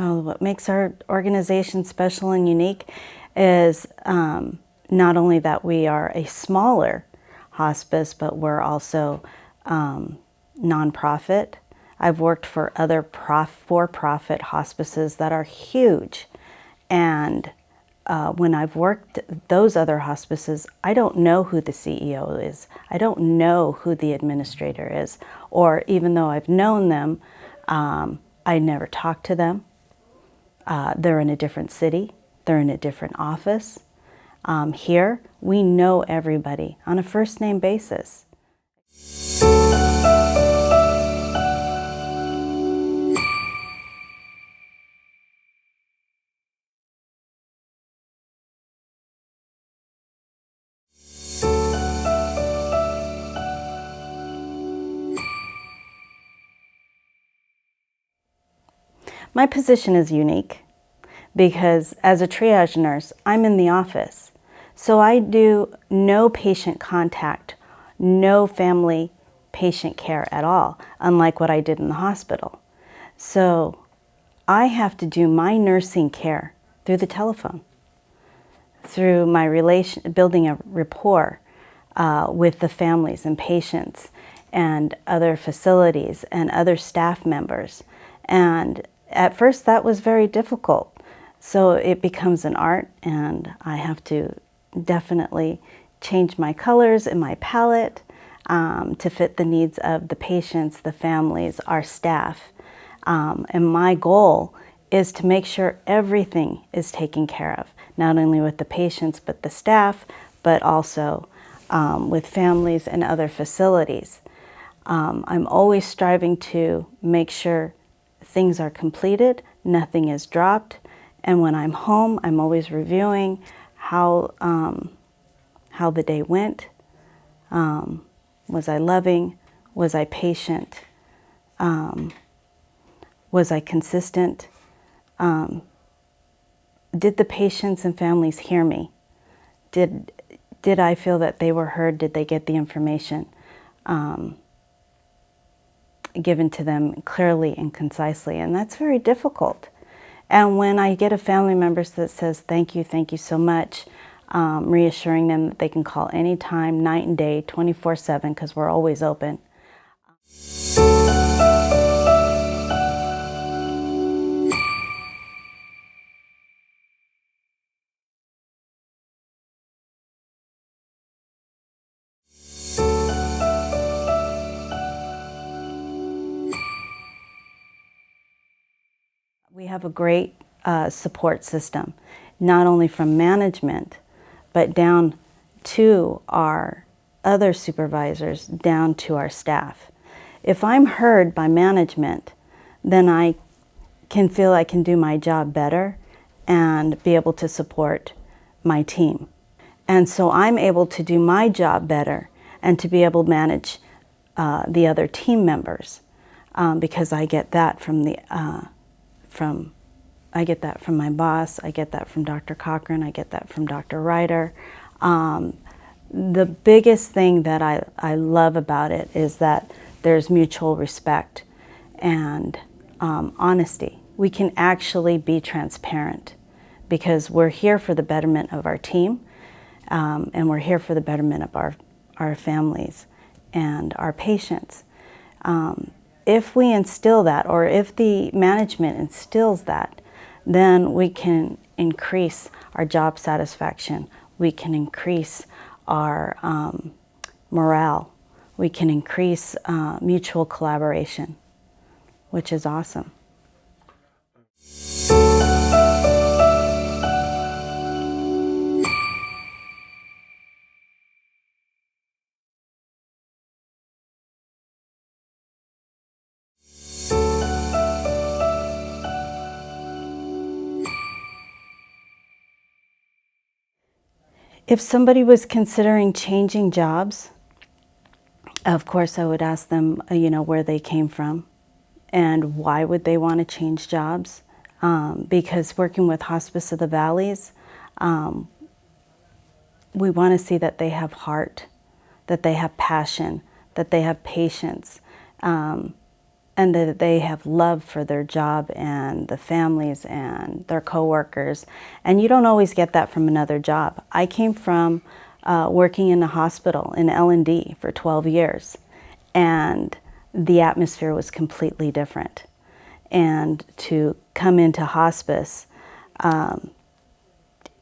Oh, what makes our organization special and unique is not only that we are a smaller hospice, but we're also nonprofit. I've worked for other for-profit hospices that are huge, and when I've worked those other hospices, I don't know who the CEO is. I don't know who the administrator is, or even though I've known them, I never talked to them. They're in a different city. They're in a different office. Here, we know everybody on a first name basis. My position is unique because as a triage nurse, I'm in the office. So I do no patient contact, no family patient care at all, unlike what I did in the hospital. So I have to do my nursing care through the telephone, through my building a rapport with the families and patients and other facilities and other staff members. And at first that was very difficult. So it becomes an art, and I have to definitely change my colors and my palette to fit the needs of the patients, the families, our staff. And my goal is to make sure everything is taken care of, not only with the patients, but the staff, but also with families and other facilities. I'm always striving to make sure things are completed, nothing is dropped, and when I'm home, I'm always reviewing how the day went. Was I loving? Was I patient? Was I consistent? Did the patients and families hear me? Did I feel that they were heard? Did they get the information given to them clearly and concisely? And that's very difficult. And when I get a family member that says, thank you so much, reassuring them that they can call anytime, night and day, 24/7, because we're always open. We have a great support system, not only from management, but down to our other supervisors, down to our staff. If I'm heard by management, then I can feel I can do my job better and be able to support my team. And so I'm able to do my job better and to be able to manage the other team members because I get that from I get that from my boss, I get that from Dr. Cochran, I get that from Dr. Ryder. The biggest thing that I love about it is that there's mutual respect and honesty. We can actually be transparent because we're here for the betterment of our team and we're here for the betterment of our families and our patients. If we instill that, or if the management instills that, then we can increase our job satisfaction. We can increase our morale. We can increase mutual collaboration, which is awesome. If somebody was considering changing jobs, of course I would ask them, where they came from and why would they want to change jobs. Because working with Hospice of the Valleys, we want to see that they have heart, that they have passion, that they have patience, and and that they have love for their job and the families and their coworkers. And you don't always get that from another job. I came from working in a hospital in L&D for 12 years, and the atmosphere was completely different. And to come into hospice,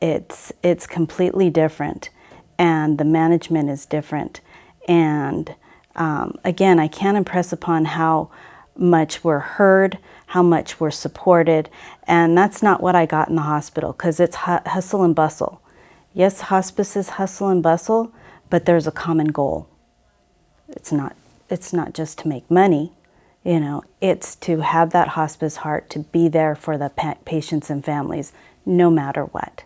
it's completely different, and the management is different. And again, I can't impress upon how much we're heard, how much we're supported, and that's not what I got in the hospital, because it's hustle and bustle. Yes, hospice is hustle and bustle, but there's a common goal. It's not just to make money, you know, it's to have that hospice heart, to be there for the patients and families, no matter what.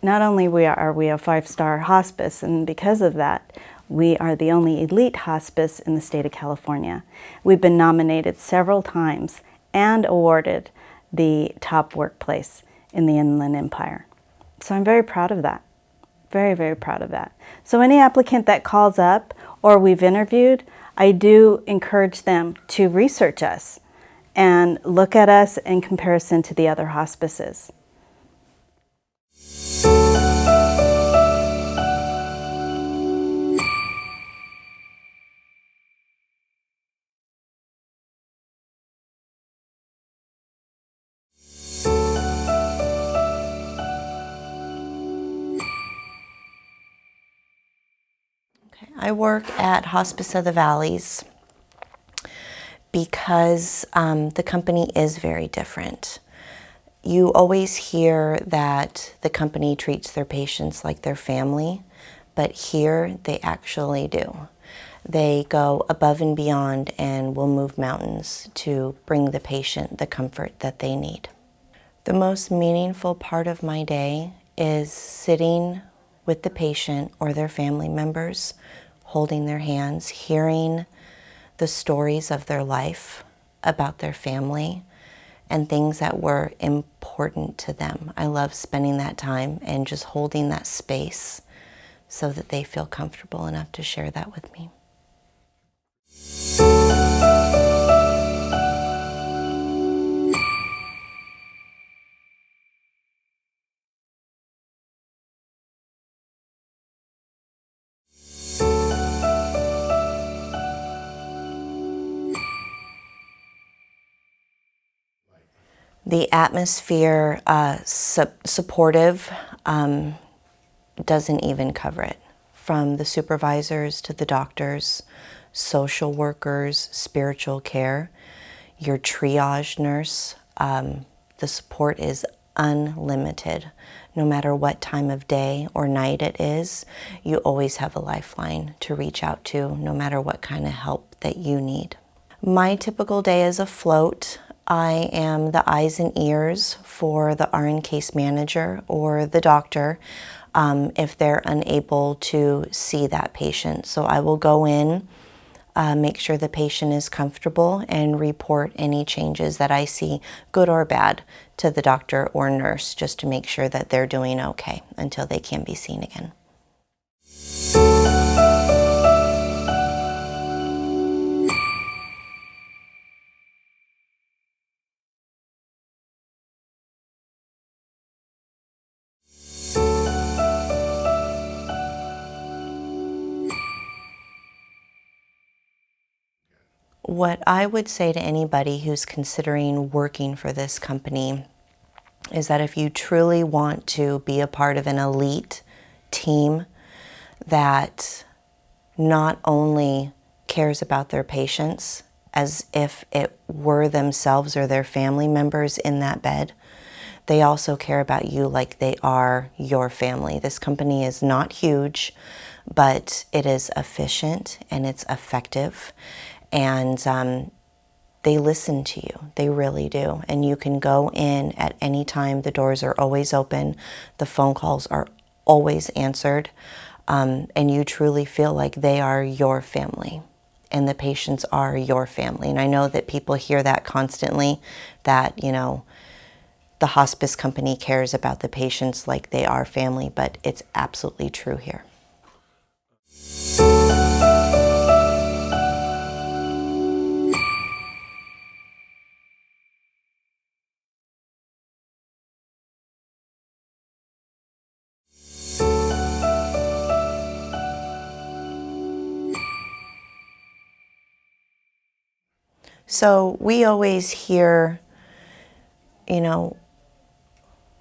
Not only are we a 5-star hospice, and because of that, we are the only elite hospice in the state of California. We've been nominated several times and awarded the top workplace in the Inland Empire. So I'm very proud of that. Very, very proud of that. So any applicant that calls up or we've interviewed, I do encourage them to research us and look at us in comparison to the other hospices. I work at Hospice of the Valleys because the company is very different. You always hear that the company treats their patients like their family, but here they actually do. They go above and beyond and will move mountains to bring the patient the comfort that they need. The most meaningful part of my day is sitting with the patient or their family members, holding their hands, hearing the stories of their life, about their family, and things that were important to them. I love spending that time and just holding that space so that they feel comfortable enough to share that with me. The atmosphere, supportive, doesn't even cover it. From the supervisors to the doctors, social workers, spiritual care, your triage nurse, the support is unlimited. No matter what time of day or night it is, you always have a lifeline to reach out to, no matter what kind of help that you need. My typical day is afloat. I am the eyes and ears for the RN case manager or the doctor if they're unable to see that patient. So I will go in, make sure the patient is comfortable, and report any changes that I see, good or bad, to the doctor or nurse, just to make sure that they're doing okay until they can be seen again. What I would say to anybody who's considering working for this company is that if you truly want to be a part of an elite team that not only cares about their patients as if it were themselves or their family members in that bed, they also care about you like they are your family. This company is not huge, but it is efficient and it's effective. And they listen to you. They really do. And you can go in at any time. The doors are always open. The phone calls are always answered. and you truly feel like they are your family and the patients are your family. And I know that people hear that constantly, that, you know, the hospice company cares about the patients like they are family, but it's absolutely true here. So we always hear, you know,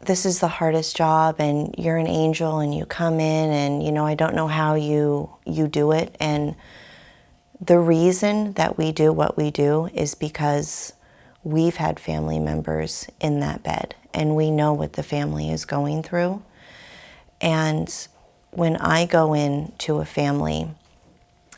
this is the hardest job and you're an angel and you come in and, you know, I don't know how you do it. And the reason that we do what we do is because we've had family members in that bed and we know what the family is going through. And when I go into a family,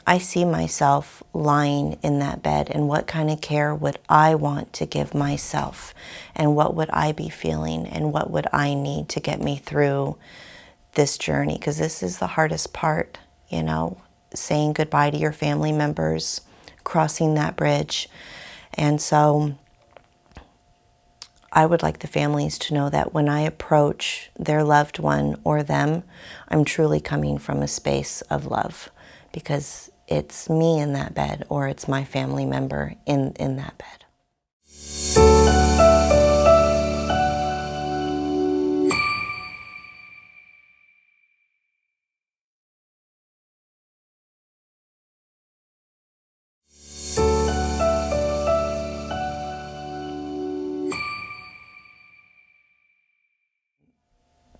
I see myself lying in that bed and what kind of care would I want to give myself and what would I be feeling and what would I need to get me through this journey, because this is the hardest part, you know, saying goodbye to your family members, crossing that bridge. And so I would like the families to know that when I approach their loved one or them, I'm truly coming from a space of love, because it's me in that bed or it's my family member in that bed.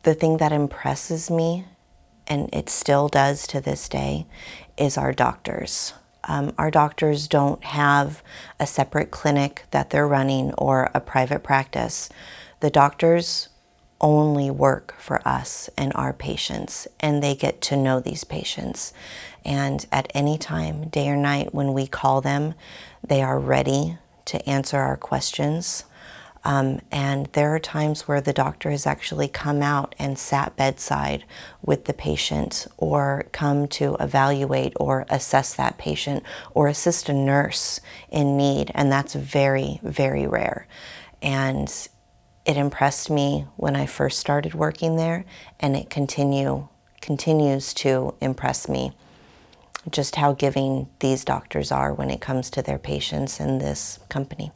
The thing that impresses me, and it still does to this day, is our doctors. Our doctors don't have a separate clinic that they're running or a private practice. The doctors only work for us and our patients, and they get to know these patients. And at any time, day or night, when we call them, they are ready to answer our questions. And there are times where the doctor has actually come out and sat bedside with the patient or come to evaluate or assess that patient or assist a nurse in need. And that's very, very rare. And it impressed me when I first started working there, and it continues to impress me just how giving these doctors are when it comes to their patients in this company.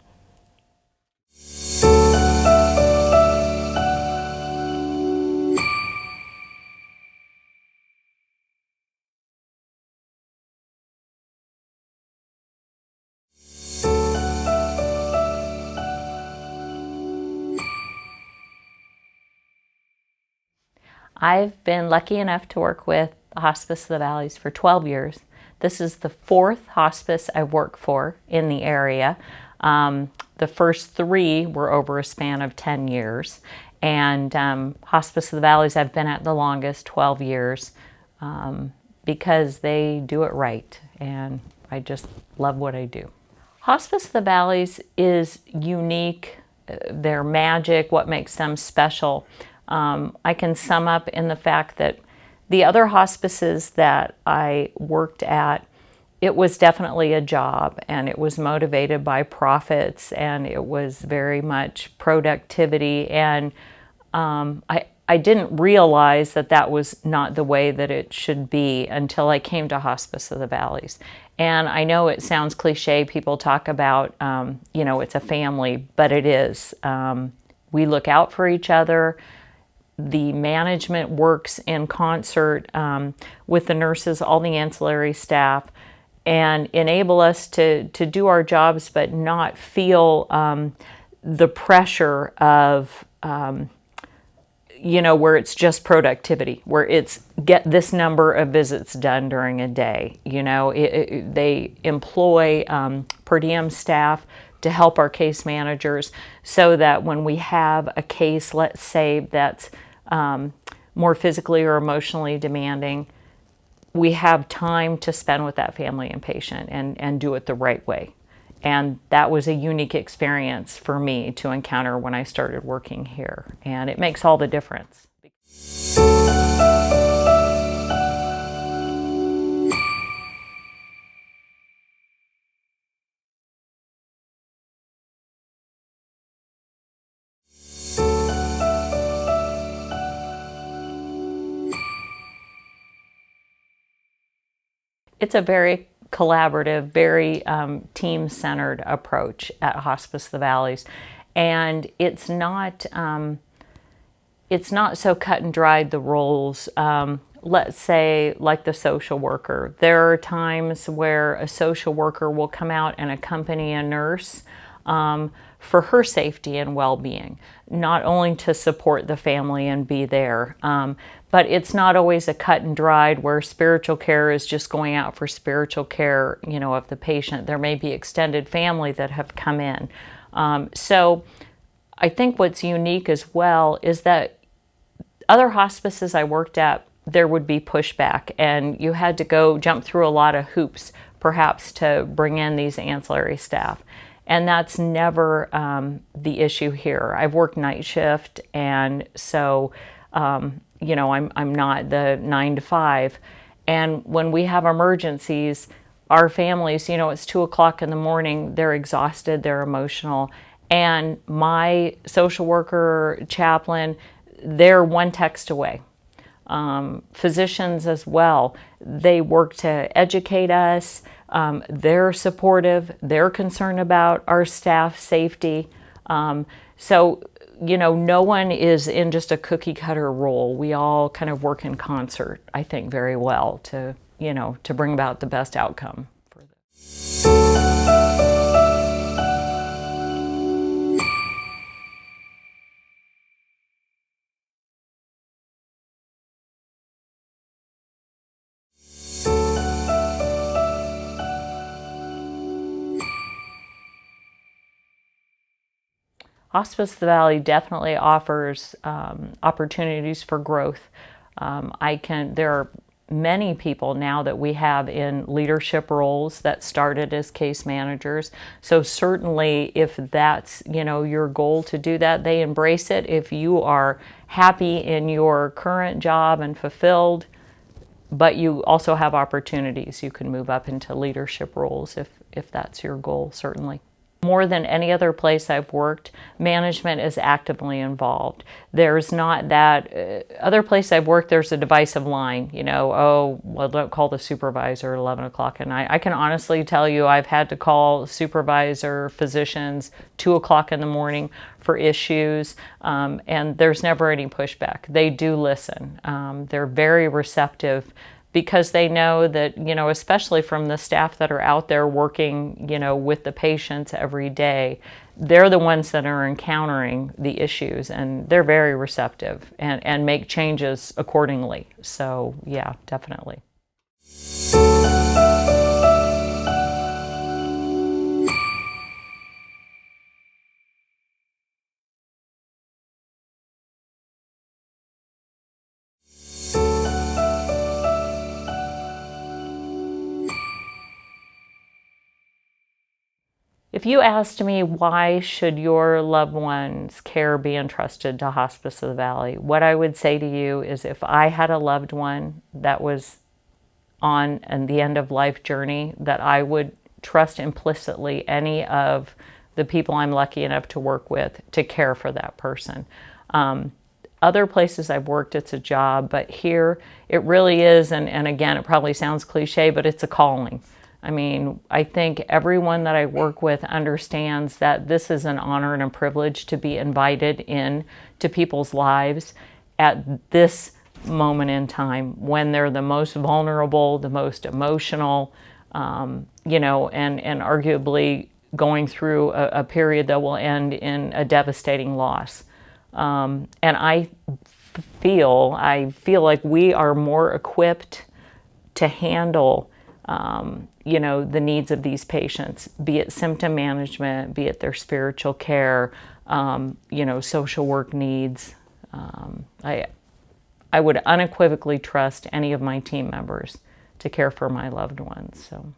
I've been lucky enough to work with Hospice of the Valleys for 12 years. This is the 4th hospice I've worked for in the area. The first 3 were over a span of 10 years. And Hospice of the Valleys I've been at the longest, 12 years, because they do it right. And I just love what I do. Hospice of the Valleys is unique. Their magic, what makes them special, I can sum up in the fact that the other hospices that I worked at, it was definitely a job, and it was motivated by profits, and it was very much productivity. And I didn't realize that that was not the way that it should be until I came to Hospice of the Valleys. And I know it sounds cliche. People talk about, you know, it's a family, but it is. We look out for each other. The management works in concert with the nurses, all the ancillary staff, and enable us to do our jobs, but not feel the pressure of, you know, where it's just productivity, where it's get this number of visits done during a day. You know, they employ per diem staff to help our case managers so that when we have a case, let's say that's more physically or emotionally demanding, we have time to spend with that family and patient and do it the right way. And that was a unique experience for me to encounter when I started working here. And it makes all the difference. it's a very collaborative, very team-centered approach at Hospice of the Valleys, and it's not so cut and dried, the roles. Let's say, like the social worker, there are times where a social worker will come out and accompany a nurse for her safety and well-being, not only to support the family and be there, but it's not always a cut and dried where spiritual care is just going out for spiritual care, you know, of the patient. There may be extended family that have come in. So I think what's unique as well is that other hospices I worked at, there would be pushback, and you had to go jump through a lot of hoops perhaps to bring in these ancillary staff. And that's never the issue here. I've worked night shift, and so you know, I'm not the 9 to 5. And when we have emergencies, our families, you know, it's 2 o'clock in the morning, they're exhausted, they're emotional. And my social worker, chaplain, they're one text away. Physicians as well, they work to educate us. They're supportive. They're concerned about our staff safety. So, you know, no one is in just a cookie cutter role. We all kind of work in concert, I think, very well to, you know, to bring about the best outcome for this. Hospice of the Valley definitely offers opportunities for growth. There are many people now that we have in leadership roles that started as case managers. So certainly if that's, you know, your goal to do that, they embrace it. If you are happy in your current job and fulfilled, but you also have opportunities, you can move up into leadership roles if that's your goal, certainly. More than any other place I've worked, management is actively involved. There's not that, other place I've worked, there's a divisive line, you know, oh, well, don't call the supervisor at 11 o'clock at night. I can honestly tell you I've had to call supervisor, physicians, 2 o'clock in the morning for issues, and there's never any pushback. They do listen. They're very receptive, because they know that, you know, especially from the staff that are out there working, you know, with the patients every day, they're the ones that are encountering the issues, and they're very receptive and make changes accordingly. So yeah, definitely. If you asked me why should your loved one's care be entrusted to Hospice of the Valley, what I would say to you is if I had a loved one that was on the end of life journey, that I would trust implicitly any of the people I'm lucky enough to work with to care for that person. Other places I've worked, it's a job, but here it really is, and again, it probably sounds cliche, but it's a calling. I mean, I think everyone that I work with understands that this is an honor and a privilege to be invited in to people's lives at this moment in time when they're the most vulnerable, the most emotional, you know, and arguably going through a period that will end in a devastating loss. And I feel like we are more equipped to handle you know, the needs of these patients, be it symptom management, be it their spiritual care, you know, social work needs. I would unequivocally trust any of my team members to care for my loved ones. So.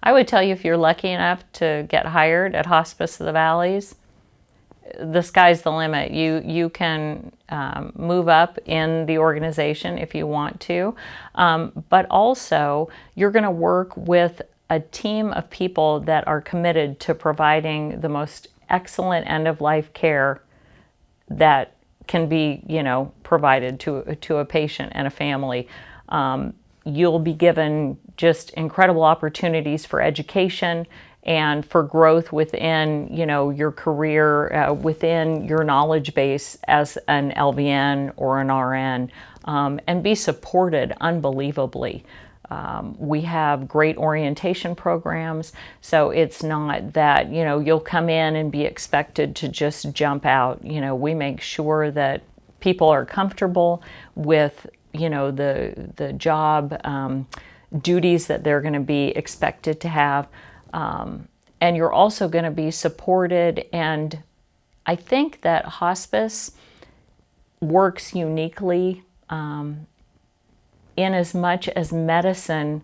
I would tell you, if you're lucky enough to get hired at Hospice of the Valleys, the sky's the limit. You can move up in the organization if you want to, but also you're going to work with a team of people that are committed to providing the most excellent end-of-life care that can be, provided to a patient and a family. You'll be given just incredible opportunities for education and for growth within, your career, within your knowledge base as an LVN or an RN, and be supported unbelievably. We have great orientation programs, so it's not that, you'll come in and be expected to just jump out. We make sure that people are comfortable with, the job duties that they're going to be expected to have. And you're also going to be supported. And I think that hospice works uniquely in as much as medicine,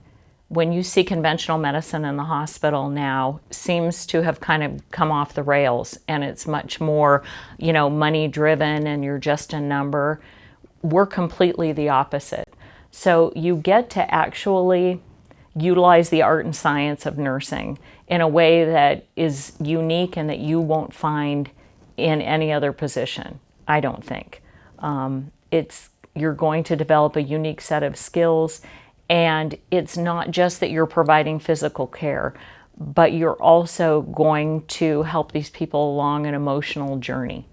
when you see conventional medicine in the hospital now, seems to have kind of come off the rails, and it's much more, money driven, and you're just a number. We're completely the opposite. So you get to actually utilize the art and science of nursing in a way that is unique and that you won't find in any other position, I don't think. You're going to develop a unique set of skills, and it's not just that you're providing physical care, but you're also going to help these people along an emotional journey.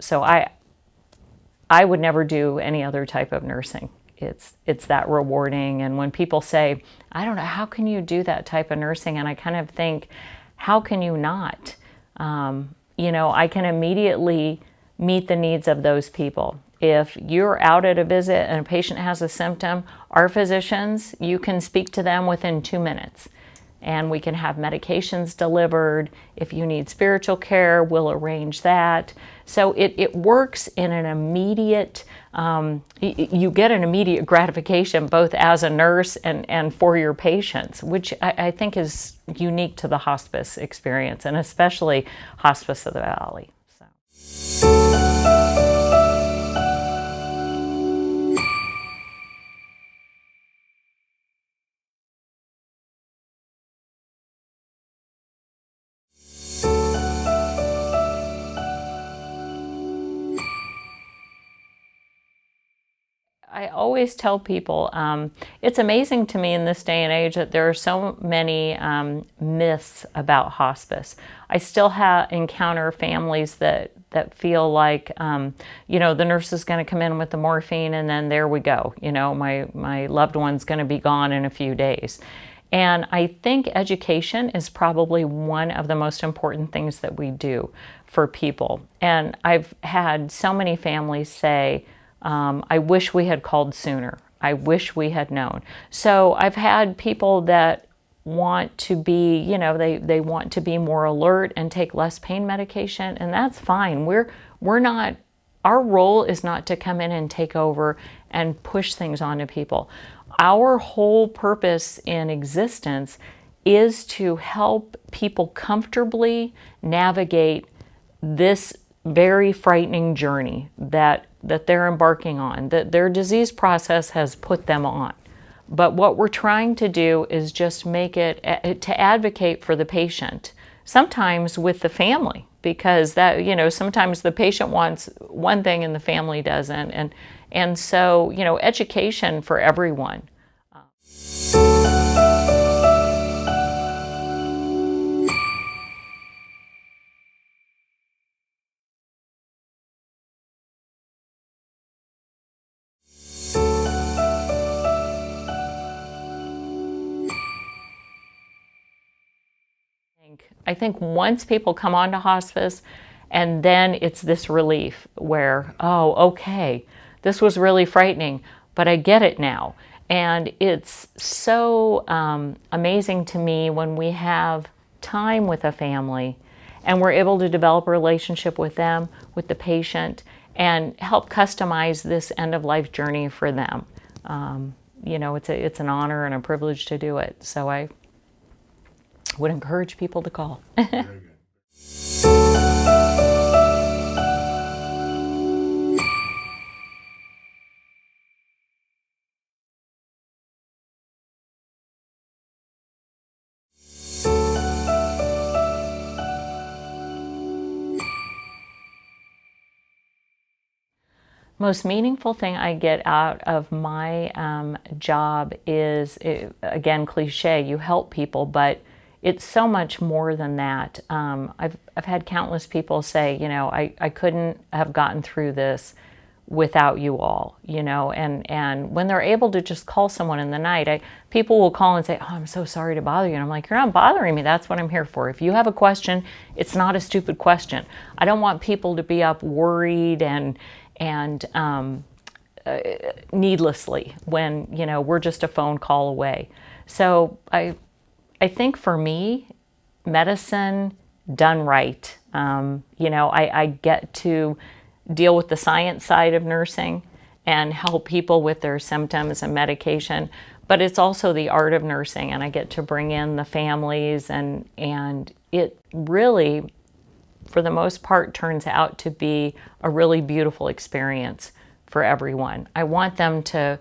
So I would never do any other type of nursing. It's that rewarding. And when people say, I don't know, how can you do that type of nursing? And I kind of think, how can you not? I can immediately meet the needs of those people. If you're out at a visit and a patient has a symptom, our physicians, you can speak to them within 2 minutes. And we can have medications delivered. If you need spiritual care, we'll arrange that. So it works in an immediate, you get an immediate gratification both as a nurse and for your patients, which I think is unique to the hospice experience, and especially Hospice of the Valley. I always tell people, it's amazing to me in this day and age that there are so many myths about hospice. I still encounter families that feel like, the nurse is going to come in with the morphine and then there we go. My loved one's going to be gone in a few days. And I think education is probably one of the most important things that we do for people. And I've had so many families say, I wish we had called sooner. I wish we had known. So I've had people that want to be, they want to be more alert and take less pain medication, and that's fine. We're not, our role is not to come in and take over and push things onto people. Our whole purpose in existence is to help people comfortably navigate this very frightening journey that they're embarking on, that their disease process has put them on. But what we're trying to do is just make it to advocate for the patient, sometimes with the family, because that, sometimes the patient wants one thing and the family doesn't. And so, education for everyone. I think once people come onto hospice, and then it's this relief where, oh, okay, this was really frightening, but I get it now. And it's so amazing to me when we have time with a family and we're able to develop a relationship with them, with the patient, and help customize this end-of-life journey for them. It's an honor and a privilege to do it. So I would encourage people to call. Very good. Most meaningful thing I get out of my job is, again, cliche, you help people, but it's so much more than that. I've had countless people say, you know, I couldn't have gotten through this without you all, you know, and when they're able to just call someone in the night, people will call and say, oh, I'm so sorry to bother you. And I'm like, you're not bothering me. That's what I'm here for. If you have a question, it's not a stupid question. I don't want people to be up worried and needlessly when, you know, we're just a phone call away. So I think for me, medicine done right, you know, I get to deal with the science side of nursing and help people with their symptoms and medication, but it's also the art of nursing, and I get to bring in the families, and it really, for the most part, turns out to be a really beautiful experience for everyone. I want them to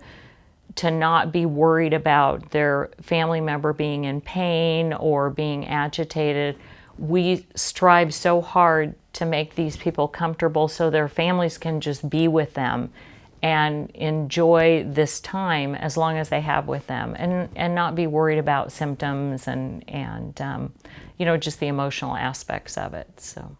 not be worried about their family member being in pain or being agitated. We strive so hard to make these people comfortable so their families can just be with them and enjoy this time as long as they have with them, and not be worried about symptoms and you know, just the emotional aspects of it. So.